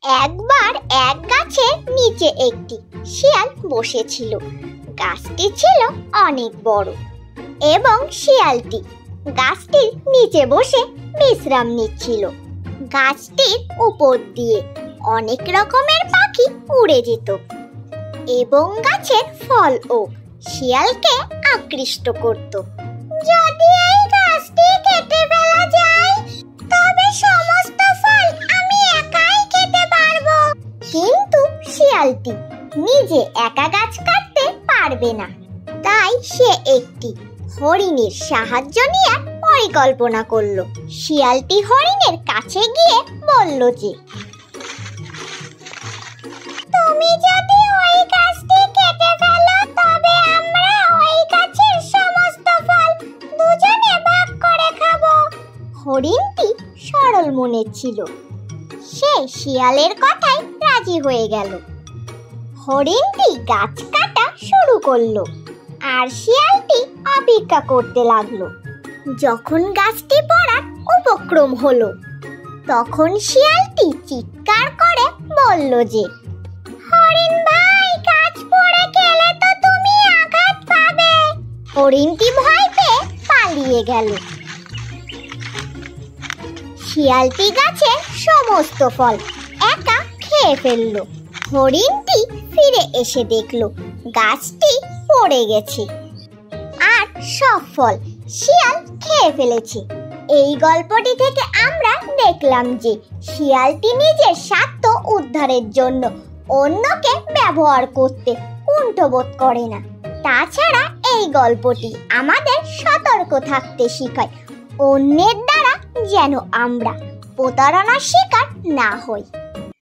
একবার এক গাছের নিচে একটি শিয়াল বসেছিল। গাছটি ছিল অনেক বড় এবং শিয়ালটি গাছটির নিচে বসে বিশ্রাম নিচ্ছিল। গাছটির উপর দিয়ে অনেক রকমের পাখি উড়ে যেত এবং গাছের ফলও শিয়ালকে আকৃষ্ট করত। যদি এই গাছটি কেটে ফেলা যায় তবে সমস্ত ফল আমি একাই খেতে পারবো। কিন্তু শিয়ালটি নিজে একা গাছ কাটতে পারবে না, তাই সে একটি হরিণের সাহায্য নিয়ে পরিকল্পনা করলো। শিয়ালটি হরিণের কাছে গিয়ে বলল যে, তুমি যদি ওই গাছটি কেটে ফেলো তবে আমরা ওই গাছের সমস্ত ফল দুজনে ভাগ করে খাবো। হরিণটি সরল মনের ছিল, সে শিয়ালের কথায় রাজি হয়ে গেল। হরিণটি গাছ কাটা শুরু করলো আর শিয়ালটি অপেক্ষা করতে লাগলো। যখন গাছটি পড়ার উপক্রম হলো তখন শিয়ালটি চিৎকার করে বলল যে, হরিণ ভাই, গাছ পড়ে গেলে তো তুমি আঘাত পাবে। হরিণটি ভয় পেয়ে পালিয়ে গেল। শিয়ালটি গাছের সমস্ত ফল একা খেয়ে ফেলল। হরিণটি ফিরে এসে দেখলো গাছটি পড়ে গেছে আর সব ফল শিয়াল খেয়ে ফেলেছে। এই গল্পটি থেকে আমরা দেখলাম যে শিয়ালটি নিজের স্বার্থ উদ্ধারের জন্য অন্যকে ব্যবহার করতে কুণ্ঠবোধ করে না। তাছাড়া এই গল্পটি আমাদের সতর্ক থাকতে শেখায়, অন্যের দ্বারা যেন আমরা প্রতারণার শিকার না হই।